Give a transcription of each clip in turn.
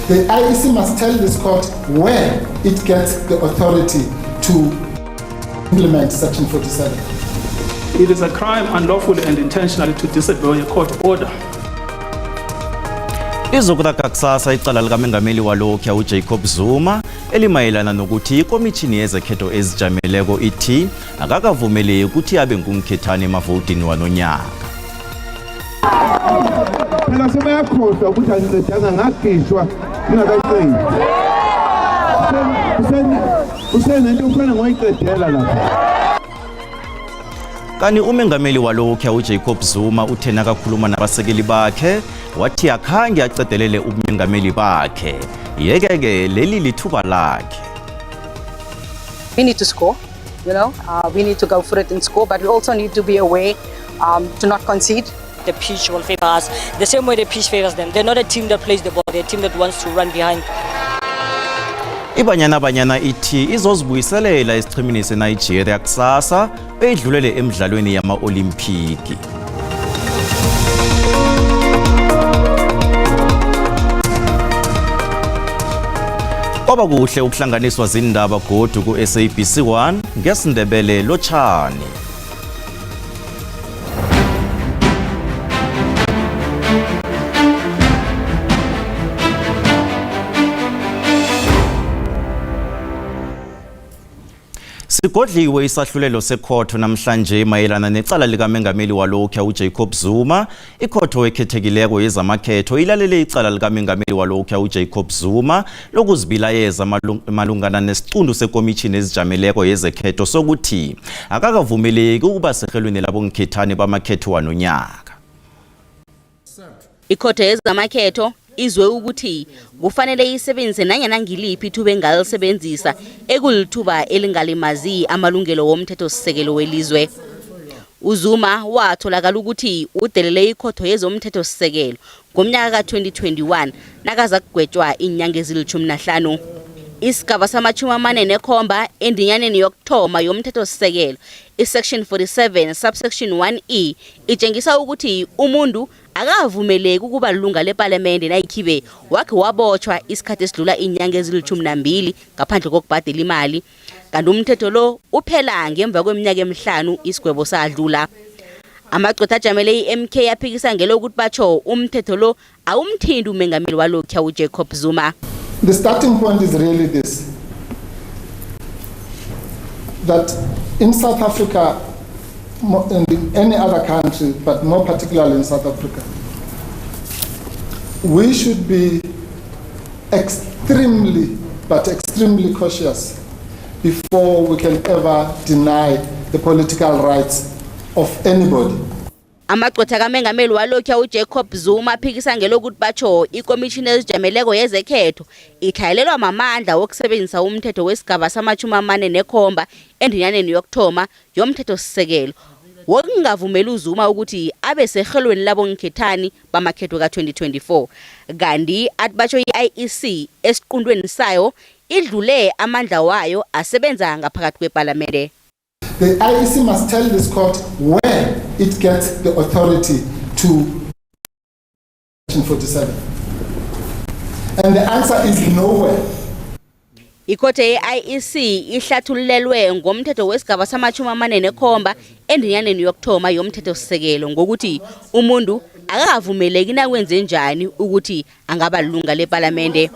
The IEC must tell this court where it gets the authority to implement Section 47. It is a crime unlawfully and intentionally to disobey a court order. Izokutaka kusasa icala likamengameli walokhu uJacob Zuma elimayelana nokuthi ikomishini yezekhetho ezijameleko ithi akakavumeleki ukuthi abe ngumkhethane emavotini wanonyaka. Phela sebayakhohlwa ukuthi ancedanga ngagishwa ngingakayiqedi. Usenento ufana ngoyiqedela lapha. Kani umengameli walokhu uJacob Zuma uthena kakhuluma nabasekeli bakhe wathi akhange acedelele umengameli bakhe yeke-ke leli lithuba lakhe. We need to score, you know, we need to go for it and score, but we also need to be aware to not concede. The pitch will favor us the same way the pitch favors them. They're not a team that plays the ball, they're a team that wants to run behind. Ibanyana ithi izozibuyiselela isichimini seNigeria kusasa edlulele emidlalweni yama-Olimpiki. Kwaba kuhle ukuhlanganiswa zindaba godu ku SABC 1 ngesiNdebele lotshani. Sigodliwe isahlulelo sekhotho namhlanje mayelana necala likamengameli walokhu uJacob Zuma. Ikhotho ekhethekileko yezamakhetho ilalele icala likamengameli walokhu uJacob Zuma lokuzibilayeza malungana nesicundu sekomishini ezijameleko yezekhetho sokuthi akakavumeleki ukuba sehelweni labonkhethane bamakhetho wanonyaka. Ikhotho yezamakhetho izwe ukuthi kufanele isebenzise nanyana ngiliphi ithuba engalisebenzisa ekulithuba elingalimazi amalungelo womthetho sisekelo welizwe. uZuma watholakala ukuthi udelele ikhotho yezomthetho sisekelo ngomnyaka ka-2021 nakaza kugwetshwa inyanga ezili-15. Isigaba sama-47 endinyaneni yokuthoma yomthetho sisekelo isection 47 subsection 1E itshengisa ukuthi umuntu akavumeleki ukuba lunga leparlamente nayikhibe wakhe wabotshwa isikhathi esidlula inyanga ezili-12 ngaphandle kokubhadela imali, kanti umthetho lo uphela ngemva kweminyaka emihlanu isigwebo sadlula. Amagqwetha ajamele iMK yaphikisa ngelokuthi batsho umthetho lo awumthindi umengameli walokhu uJacob Zuma. The starting point is really this, that in South Africa and in any other country, but more particularly in South Africa, we should be extremely cautious before we can ever deny the political rights of anybody. Amagqwetha kamengameli walokhu uJacob Zuma aphikisa ngelokuthi batsho ikomishini ezijameleko yezekhetho itlhayelelwa mamandla wokusebenzisa umthetho wesigaba sama-47 endinyaneni yokuthoma yomthetho sisekelo wokungavumeli uZuma ukuthi abe sehelweni labonkhethani bamakhetho ka-2024, kanti athi batsho i-IEC esiqundweni sayo idlule amandla wayo asebenza ngaphakathi kweparlamente. The IEC must tell this court where it gets the authority to Section 47. And the answer is nowhere. Ikhotho ye-IEC ihlathululelwe ngomthetho wesigaba sama-47 endinyaneni yokuthoma yomthetho sisekelo ngokuthi umuntu akakavumeleki nakwenze njani ukuthi angaba lunga leparlamente.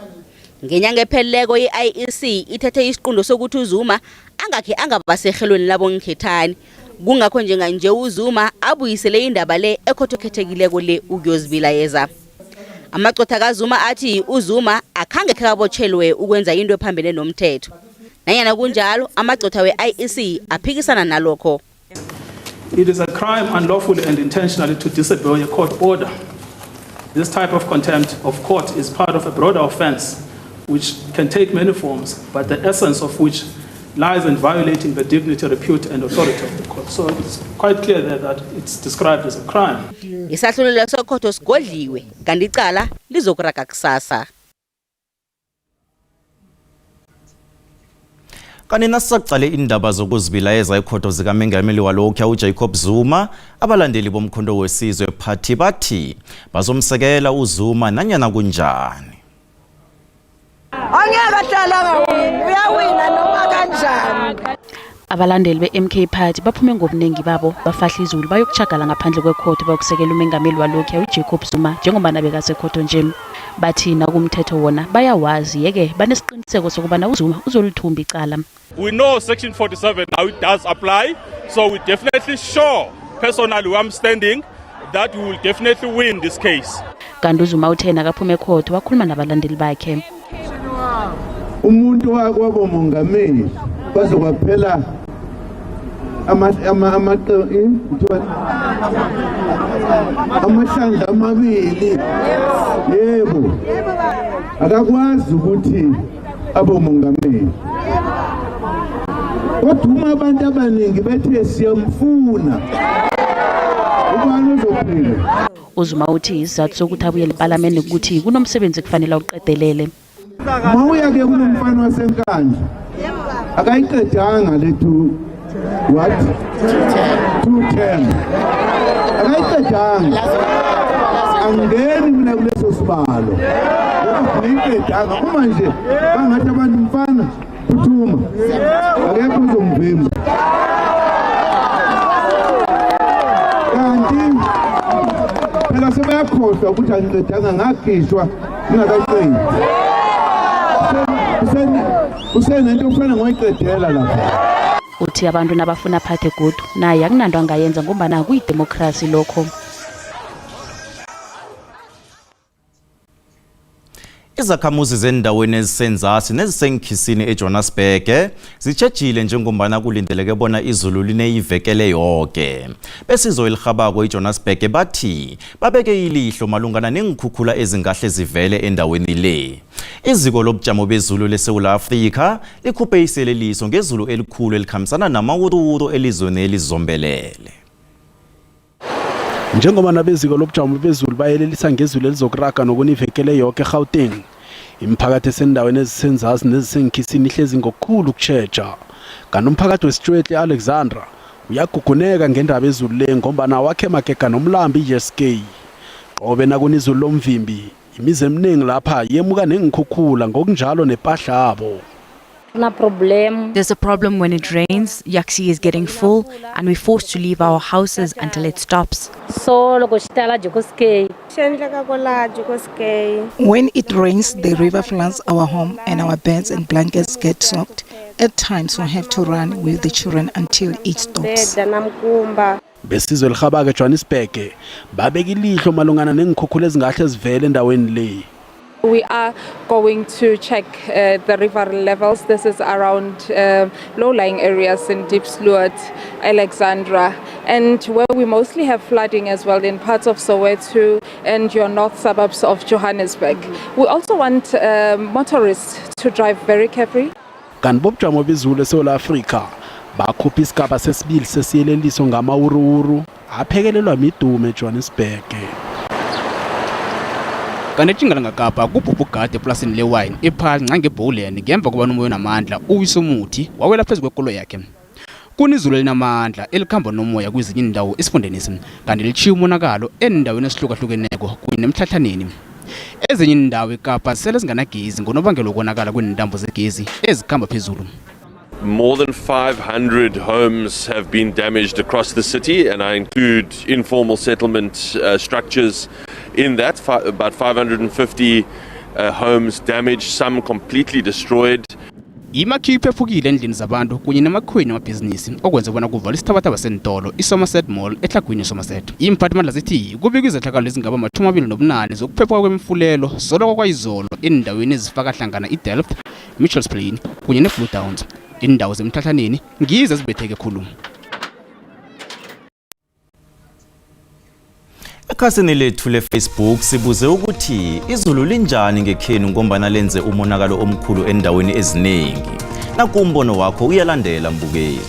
Ngenyanga epheleleko i-IEC ithethe isiqundo sokuthi uZuma angakhe angaba sehelweni labonkhethani, kungakho njenganje uZuma abuyisele indaba le ekhotho ekhethekileko le ukuyozibilayeza. Amagqwetha kaZuma athi uZuma akhange kabotshelwe ukwenza into ephambene nomthetho. Nanyana kunjalo amagqwetha we-IEC aphikisana nalokho. It is a crime unlawfully and intentionally to disobey a court order. This type of contempt of court is part of a broader offense which can take many forms, but the essence of which lies in violating the dignity, repute, and authority of the court. So it's quite clear there that it's described as a crime. Isahlulelo sokhotho sigodliwe, kanti icala lizokuraga kusasa. Kanina sisaqale indaba zokuzibilayeza ikhotho zikamengameli walokhu uJacob Zuma, abalandeli bomkhondo wesizwe party bathi bazomsekela uZuma nanyana kunjani. Abalandeli be-MK Party baphume ngobuningi babo bafahla izulu bayokuchagala ngaphandle kwekhotho bayokusekela umengameli walokhu uJacob Zuma njengoba nabekasekhotho nje. Bathi nakumthetho wona bayawazi yeke banesiqiniseko sokuba uZuma uzolithumba icala. We know Section 47 now it does apply, so we're definitely sure, personally where I'm standing, that we will definitely win this case. Kanti uZuma uthena akaphume ekhotho wakhuluma nabalandeli bakhe. Umuntu wabomongameli bazokwaphela amahlandla amabili. Yebo. Akakwazi ukuthi abomongameli. Kodwa abantu abaningi bethe siyamfuna. Ubani uzophila? uZuma uthi isizathu sokuthi abuyele eParliament ukuthi kunomsebenzi kufanele uqedelele. Mawuya ke kunomfana wasenkandla. Akayiqedanga lethu what? 210. Akayiqedanga. Angeni mina kuleso sibalo. Akayiqedanga uma nje bangathi abantu mfana uthuma. Akekho uzomvimba. Kanti phela sebeyakhohlwa ukuthi angiqedanga ngakhishwa ngingakayiqedi. Usenento ufana ngoyiqedela lapha. Uthi abantu nabafuna phathe good naye akunanto angayenza ngoba na kuyidemocracy lokho. Izakhamuzi zendaweni ezisenzasi nezisenkhisini eJohannesburg zitshejile njengombana kulindeleke bona izulu line ivekele yonke. Besizo elihabako eJohannesburg bathi babeke ilihlo malungana nengikhukhula ezingahle zivele endaweni le. Iziko lobujamo bezulu leSouth Africa likhuphe iseleliso ngezulu elikhulu elikhambisana namawuruwuru elizweni elizombelele. Njengoba nabeziko lobujamo bezulu bayelelisa ngezulu elizokuraga nokunivekele yonke eGauteng, imiphakathi esendaweni ezisenzasi nezisenkhisini ihlezi ngokukhulu ukutsheja. Kanti umphakathi weStreet Alexandra uyaguguneka ngendaba ezulu le ngombana wakhe magega nomlambi iJSK. Qobe nakunizulu lomvimbi, imizi eminingi lapha yemuka nengikhukhula ngokunjalo nepahla abo. There's a problem when it rains. Yaksi is getting full and we're forced to leave our houses until it stops. When it rains, the river floods our home and our beds and blankets get soaked. At times we have to run with the children until it stops. Besizo elihabako eJohannesburg babeka ilihlo malungana nengikhukhula ezingahle zivele endaweni le. We are going to check the river levels. This is around low-lying areas in Deep Sloot, Alexandra, and where we mostly have flooding as well in parts of Soweto and your north suburbs of Johannesburg. We also want motorists to drive very carefully. Kanti bobujamo bezulu eSouth Africa bakhupha isigaba sesibili sesiyeleliso ngamawuruwuru aphekelelwa midumo eJohannesburg. Kanti ejingala ngakapa kubhubhugade eplasini lewine ephali ncangebhowland ngemva kuba nomoya namandla uwisomuthi wawela phezu kwekolo yakhe. Kunizulu elinamandla elikhamba nomoya kwezinye indawo esifondenisi kanti lichiya umonakalo endaweni esihlukahlukeneko kunye nemhlathaneni. Ezinye indawo eKapa sele zinganagezi ngonobangela wokonakala kwentambo zegezi ezikhamba phezulu. More than 500 homes have been damaged across the city, and I include informal settlement structures in that. About 550 homes damaged, some completely destroyed. Imakhiphe ephukile endlini zabantu kunye namakhweni amabhizinisi okwenza bona kuvala isithabathaba sentolo iSomerset Mall ehlagwini eSomerset. Imphathimandla zithi kubikwa izehlakalo ezingaba ama-28 zokuphepha kwemfulelo zoloko kwayizolo endaweni ezifaka hlangana iDelft, Mitchells Plain kunye neBlue Downs. Indawo zemhlathaneni ngizo ezibetheke khulu. Ekhasini lethu leFacebook sibuze ukuthi izulu linjani ngekhenu ngombana lenze umonakalo omkhulu endaweni eziningi. Nakumbono wakho uyalandela mbukeli.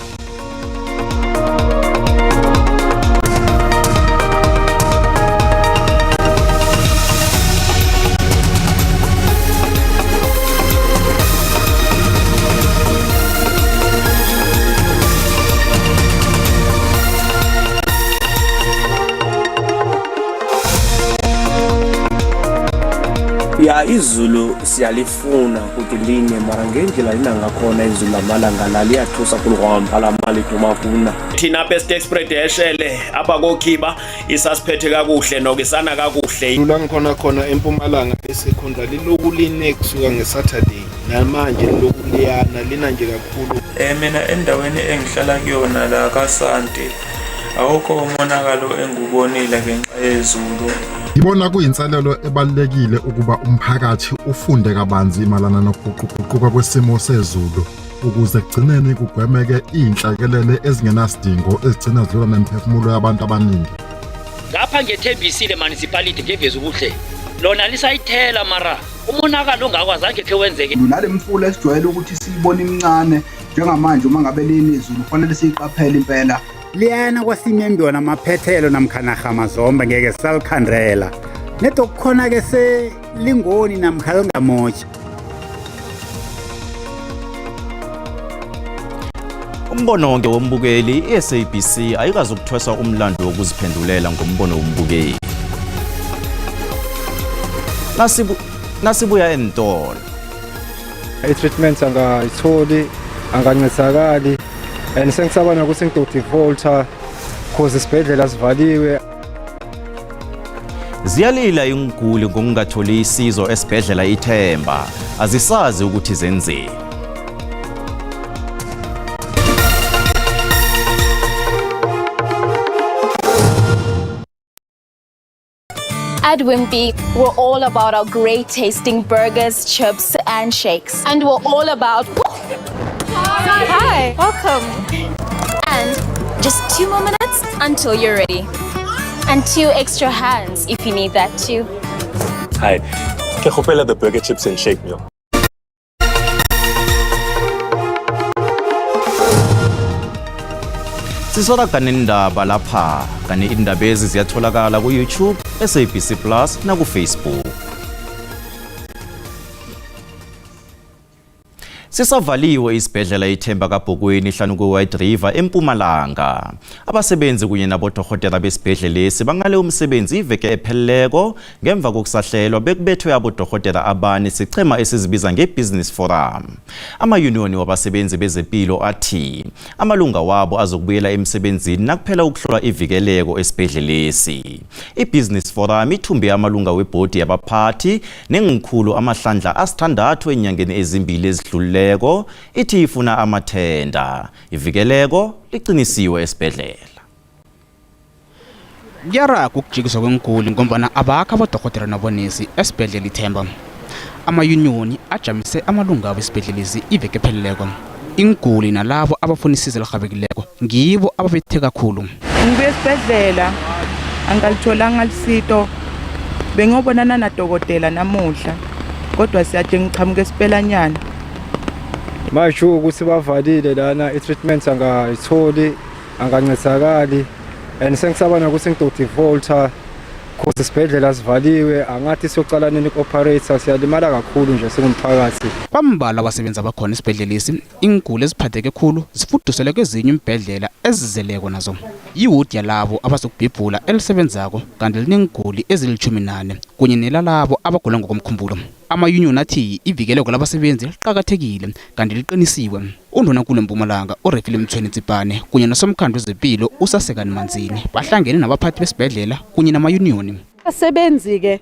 Ya izulu siyalifuna ukuthi line mara ngendlela lina ngakhona izulu lamalanga la liyathusa kulwampa mali dumafuna. Thina best expert eshele apha kokhiba isasiphethe kakuhle nokisana kakuhle. Lula ngikhona eMpumalanga esekhonda lilokuline kusuka ngeSaturday namanje lokuliyana lina nje kakhulu. Mina endaweni engihlala kuyona la kaSanti awukho umonakalo engubonile ngenxa yezulu. Ngibona kuyinselelo ebalekile ukuba umphakathi ufunde kabanzi malana nokuguquguquka kwesimo sezulu ukuze kugcineni kugwemeke inhlakelele ezingenasidingo ezigcina zidlula nemphefumulo yabantu abaningi. Ngapha ngethembisile municipality ngeveza ubuhle lona lisayithela mara umonakalo ongakwazi khe wenzeke. Nale mfula esijwayele ukuthi siyibone imncane njengamanje uma ngabe lini izulu kufanele siyiqaphele impela. Liyana kwasimembiwa namaphethelo namkhana mazomba ngeke salikhandela neto kukhona ke selingoni namkha ngamotsha. Umbono wonke wombukeli iSABC ayikazi ukuthwesa umlando wokuziphendulela ngombono wombukeli. Nasibuya entolo. I-treatment angayitholi angancedakali and sengisabana ukuthi ngidodevolta cause isibhedlela sivaliwe. Ziyalila inguli ngokungatholi isizo esibhedlela iThemba azisazi ukuthi zenzeni. At Wimpy, we're all about our great tasting burgers, chips, and shakes. And we're all about... Hi, welcome. And just 2 more minutes until you're ready. And 2 extra hands if you need that too. Hi, ke gopela the burger, chips, and shake meal. Sisola kanindaba lapha kani indaba ezi ziyatholakala ku YouTube, SABC Plus na ku Facebook. Sisavaliwe isibhedlela iThemba kaBhokweni hlanu ku-White River eMpumalanga. Abasebenzi kunye nabodokotela besibhedlela lesi bangale umsebenzi iveke epheleleko ngemva kokusahlelwa bekubethwe abodokotela abane sichema esizibiza ngeBusiness Forum. Ama-union wabasebenzi bezempilo athi amalunga wabo azokubuyela emsebenzini nakuphela ukuhlolwa ivikeleko esibhedlela lesi. iBusiness Forum ithumbe amalunga webhodi yabaphathi nengikhulu amahlandla asithandathu enyangeni ezimbili ezidlulile ithi ifuna amathenda ivikeleko liqinisiwe esibhedlela. Yara ukujikiswa kwenguli ngombana abakho abodokotela nabonesi esibhedlela iThemba. Ama-union ajamise amalunga abo esibhedlela iveke epheleleko. Inguli nalabo abafuna isizo elirhabekileko ngibo ababethe kakhulu. Ngibe esibhedlela angalitholanga lisito bengobonana nadokotela namuhla kodwa siyade ngichamuke esipelanyana. Masho ukuthi bavalile lana i-treatment angayitholi angancedakali and sengisabana ukuthi ngidodevolta cause isibhedlela sivaliwe angathi siyocala nini ku-operator siyalimala kakhulu nje singumphakathi. Bambala abasebenzi abakhona esibhedlela lesi inguli eziphatheke kakhulu zifudusele kwezinye imbhedlela ezizeleko nazo. Iwodi yalabo abazokubhibhula elisebenzako kanti linenguli ezili-14 kunye nelalabo abagula ngokomkhumbulo. Ama-union athi ivikeleko labasebenzi liqakathekile kanti liqinisiwe. Undunankulu eMpumalanga uRefile Mthweni Tsipane kunye nosomkhandlu wezempilo uSasekani Manzini bahlangene nabaphathi besibhedlela kunye nama-union. Asebenzi ke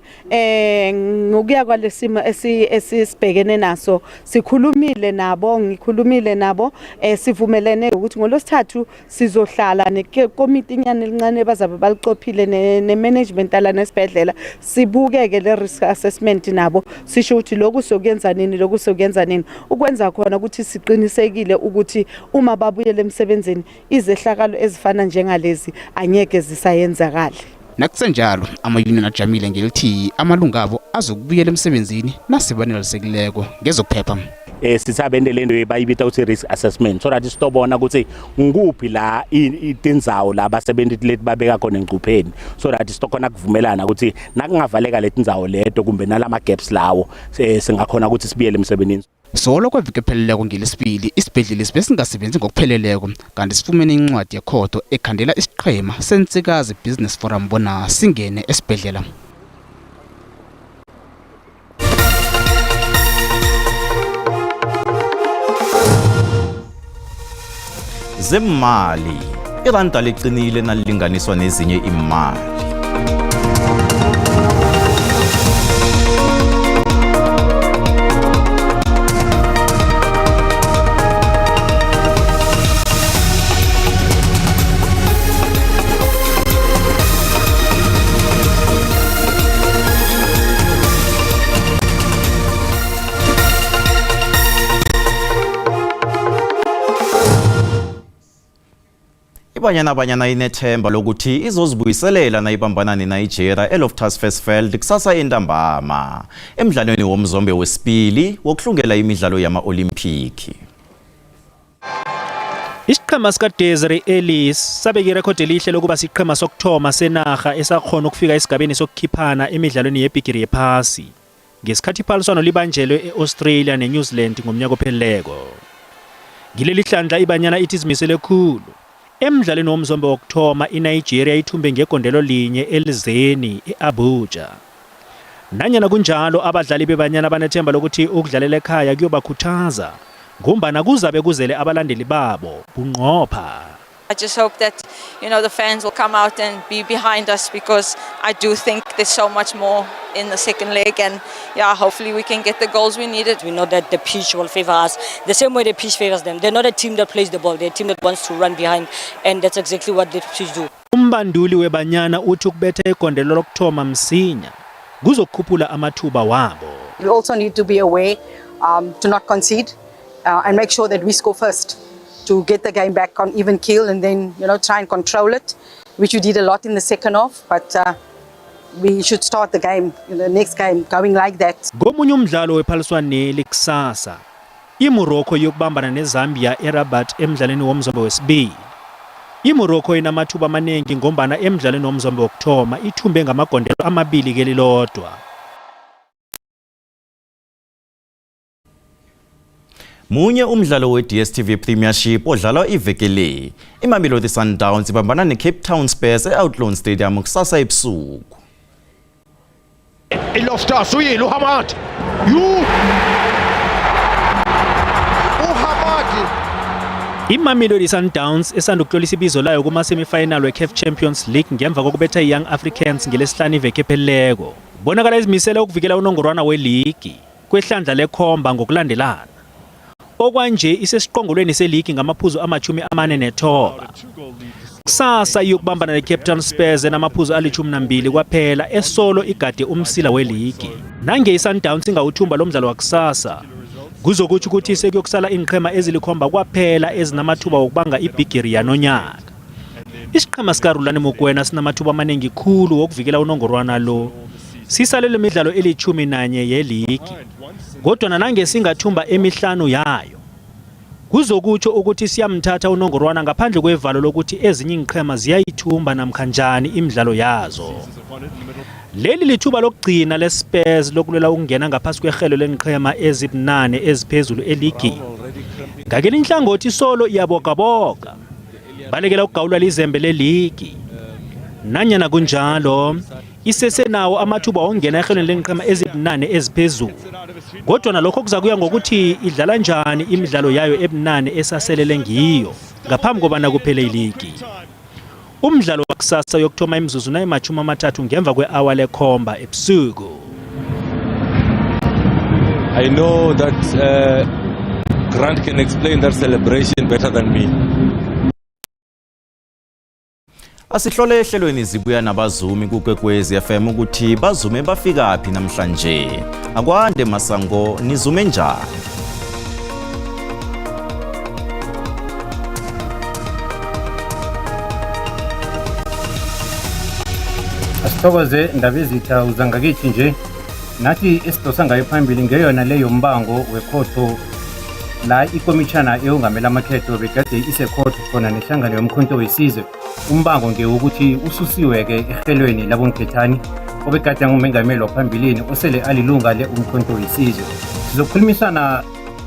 ngokuya kwalesimo esisibhekene naso sikhulumile nabo ngikhulumile nabo sivumelene ukuthi ngolosithathu sizohlala nekomiti inyane elincane bazabe baliqophile nemanagement ala nesibhedlela sibukeke le risk assessment nabo sisho ukuthi lokhu sokuyenza nini lokhu sokuyenza nini ukwenza khona ukuthi siqinisekile ukuthi uma babuyele emsebenzini izehlakalo ezifana njengalezi anyeke zisayenzakala. Nakusenjalo ama-union ajamile ngelithi amalunga abo azokubuyela emsebenzini nasebanelisekileko ngezokuphepha. Sithabende lento bayibita ukuthi risk assessment so that sitobona ukuthi ngikuphi la itindzawo la abasebenzi lethi babeka khona engcupheni so that sitokhona kuvumelana ukuthi nakungavaleka letindzawo leto kumbe nalama gaps lawo singakhona ukuthi sibuyele emsebenzini. Solo kwevike epheleleko ngelesibili isibhedlela besingasebenzi ngokupheleleko kanti sifumene incwadi yekhotho ekhandela isiqhema sensikazi Business Forum bona singene esibhedlela. zemali. Iranda liqinile nalilinganiswa nezinye imali. Ibanyana inethemba lokuthi izozibuyiselela nayibambana neNigeria eLoftus Versfeld kusasa Iindaba emidlalweni womzombe wesibili wokuhlungela imidlalo yama-Olimpiki. Isiqhema sikaDesiree Ellis sabeka irekhodi elihle lokuba siqhema sokuthoma senaga esakhona ukufika esigabeni sokukhiphana emidlalweni yebhigiri yephasi ngesikhathi iphaliswano libanjelwe eAustralia neNew Zealand ngomnyaka opheleleko. Ngileli hlandla ibanyana ithi zimisele khulu. Emidlalweni womzombe wokuthoma iNigeria ithumbe ngegondelo linye elizeni eAbuja. Nanyana kunjalo abadlali bebanyana banethemba lokuthi ukudlalela ekhaya kuyobakhuthaza ngombana kuzabe kuzele abalandeli babo bunqopha. I just hope that, the fans will come out and be behind us because I do think there's so much more in the second leg and hopefully we can get the goals we needed. We know that the pitch will favor us the same way the pitch favors them. They're not a team that plays the ball, they're a team that wants to run behind and that's exactly what the pitch do. Umbanduli webanyana uthi ukubetha igondelo lokuthoma msinya kuzokhuphula amathuba wabo. We also need to be aware to not concede and make sure that we score first, to get the game back on even keel and then try and control it, which we did a lot in the second half, but we should start the game, the next game going like that. Ngomunye umdlalo wephaliswano likusasa iMorocco yokubambana neZambia eRabat emidlalweni womzombe wesibili. iMorocco inamathuba amaningi ngombana emidlalweni womzombe wokuthoma ithumbe ngamagondelo amabili kelilodwa. Munye umdlalo we-DStv Premiership odlalwa iveke le. iMamelodi Sundowns ibambana neCape Town Spurs e-Outlawn Stadium kusasa ebusuku. Iloftus uyilo Hamad. iMamelodi Sundowns esanda ukuhlolisa ibizo layo kuma-semifinal we-CAF Champions League ngemva kokubetha i-Young Africans ngelesihlanu iveke epheleleko. Bonakala izimisele ukuvikela unongorwana weligi kwehlandla lekhomba ngokulandelana. Okwanje isesiqongolweni seligi ngamaphuzu ama-49. Kusasa iyokubambana neCape Town Spurs enamaphuzu ali-12 kwaphela esolo igade umsila weligi. Nange iSundowns ingawuthumba lo mdlalo wakusasa kuzokuthi ukuthi sekuyokusala inqhema ezilikhomba kwaphela ezinamathuba okubanga ibhigiri yanonyaka. Isiqhema sikaRulani Mokwena sinamathuba amaningi khulu wokuvikela unongorwana lo. Sisalele imidlalo eli-11 yeligi. Kodwa nange singathumba emihlanu yayo kuzokutsho ukuthi siyamthatha unongorwana ngaphandle kwevalo lokuthi ezinye inqhema ziyayithumba namkhanjani imidlalo yazo. Leli lithuba lokugcina leSpurs lokulwela ukungena ngaphasi kwehelo lenqhema ezibunane eziphezulu eligi. Ngakele inhlangothi solo iyabogaboga balekela ukugawulwa lizembe leligi. Nanyana kunjalo isesenawo amathuba ongena ehelweni lenqhema ezibunane eziphezulu. Kodwa nalokho kuzakuya ngokuthi idlala njani imidlalo yayo ebunane esaselele ngiyo ngaphambi kobana kuphele iligi. Umdlalo wakusasa yokuthoma imizuzu nayi-30 ngemva kwe-hour lekhomba ebusuku. I know that Grant can explain that celebration better than me. Asihlole ehlelweni zibuya nabazumi kuKwekwezi FM ukuthi bazume bafika phi namhlanje. Akwande Masango nizume njani? Asithokoze indaba ezitha uzangakithi nje nathi esidosa ngayo phambili ngeyona leyo mbango wekhotho la ikomishana eyongamela amakhetho begade isekhotho khona nehlangano yomkhonto wesizwe. Umbango ngewokuthi ususiwe-ke ehelweni labonkethani obegade ngumengameli waphambilini osele alilunga le-umkhonto wesizwe. Sizokhulumisana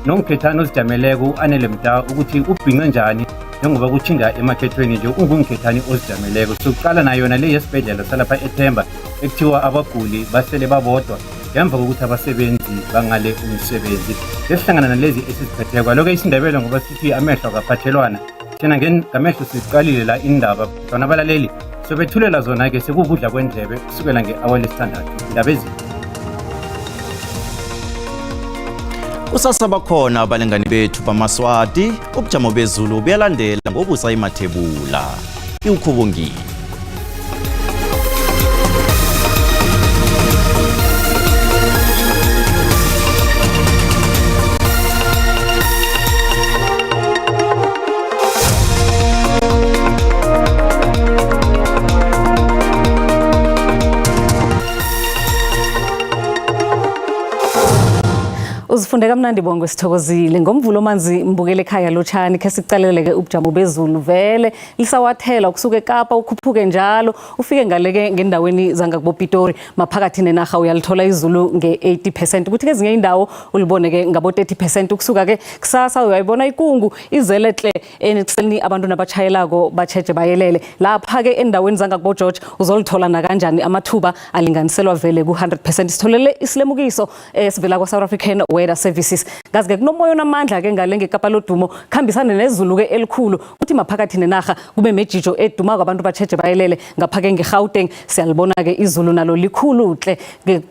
nongkhethani ozijameleko u-Anele Mda ukuthi ubhinqe njani njengoba kutshinga emakhethweni nje ungumkhethani ozijameleko. Sokuqala nayona le yesibhedlela salapha eThemba ekuthiwa abaguli basele babodwa ngemva kokuthi abasebenzi bangale umsebenzi. Lesihlangana nalezi esiziphetheko aloke isiNdebele ngoba sithi amehlo akaphathelwana thina ngamehlo siqalile la indaba zona abalaleli sobethulela zona-ke sekukudla kwendlebe kusukela nge-hour lesithandathu indaba ezinto. Kusasa bakhona abalingani bethu bamaswati ubujamo bezulu buyalandela ngobusa imathebula iukhubungile. Uzifunde kamnandi bonke sithokozile ngomvulo manzi mbukele ekhaya lotshani ke sicaleleke ubujamo bezulu vele lisawathela ukusuka eKapa ukhuphuke njalo ufike ngaleke ngendaweni zanga kuboPitori maphakathi nenaga uyalithola izulu nge80% kuthi kezinye indawo uliboneke ngabo 30% ukusuka ke kusasa uyayibona ikungu izelehle enikuseni abantu nabachayelako bacheje bayelele lapha ke endaweni zanga kubo George uzolithola na kanjani amathuba alinganiselwa vele ku 100% sitholele isilemukiso sivela kwa South African Weather Services ngazike kunomoya onamandla ke ngale ngeKapa lodumo khambisana nezulu ke elikhulu uthi maphakathi nenaga kube mejijo eduma kwabantu bacheje bayelele ngaphake ngeGauteng siyalibona ke izulu nalo likhulu hle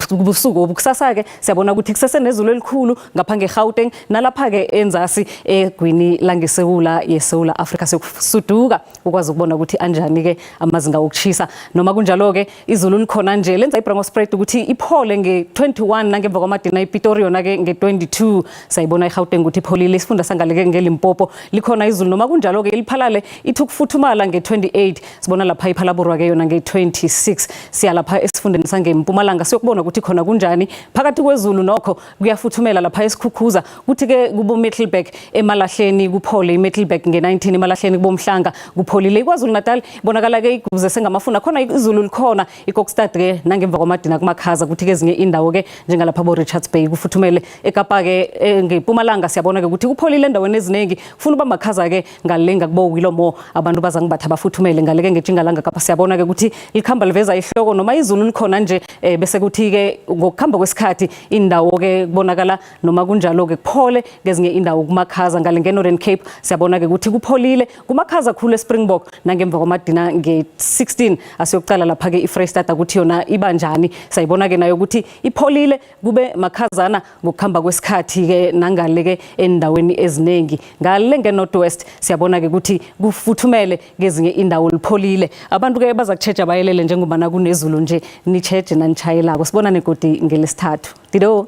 kubusuku obukusasa ke siyabona ukuthi kusese nezulu elikhulu ngapha ngeGauteng nalapha ke enzasi egwini langesewula yeSouth Africa sekusuduka ukwazi ukubona ukuthi anjani ke amazinga okuchisa noma kunjalo ke izulu likhona nje lenza ibrango spread ukuthi iphole nge21 nangemva kwamadina iPitori yona ke nge22 sayibona eGauteng ukuthi ipholile isifunda sangaleke ngeLimpopo likhona izulu noma kunjalo ke iliphalale ithukufuthumala nge28 sibona lapha iphalaburwa ke yona nge26 siya lapha esifundeni sangeMpumalanga siyokubona ukuthi khona kunjani phakathi kwezulu nokho kuyafuthumela lapha esikhukhuza kuthi ke kubo Middelburg emalahleni kuphole iMiddelburg nge19 emalahleni kubomhlanga kupholile iKwaZulu Natal bonakala ke igubuze sengamafuna khona izulu likhona iKokstad ke nangemva kwamadina kumakhaza kuthi kezinye indawo ke njengalapha bo Richards Bay kufuthumele eKapa ke ngeMpumalanga siyabona ke ukuthi kupholile endaweni eziningi ufuna uba makhaza ke ngalenga kubo Wilomo abantu bazangibatha bafuthumele ngaleke ngejingalanga Kapa siyabona ke ukuthi likhamba liveza ihloko noma izulu likhona nje bese kuthi ke ngokukhamba kwesikhathi indawo ke kubonakala noma kunjalo ke kuphole ngezinye indawo kumakhaza ngale ngeNorthern Cape siyabona ke ukuthi kupholile kumakhaza khulu eSpringbok nangemva kwamadina nge16 asiyokucala lapha ke iFreystata ukuthi yona ibanjani sayibona ke nayo ukuthi ipholile kube makhazana ngokukhamba kwesikhathi ke nangale ke endaweni eziningi ngale ngeNorthwest siyabona ke ukuthi kufuthumele ngezinye indawo lipholile abantu ke baza kucheja bayelele njengoba na kunezulu nje nicheje nanichayelako sibona negodi ngelesithathu dido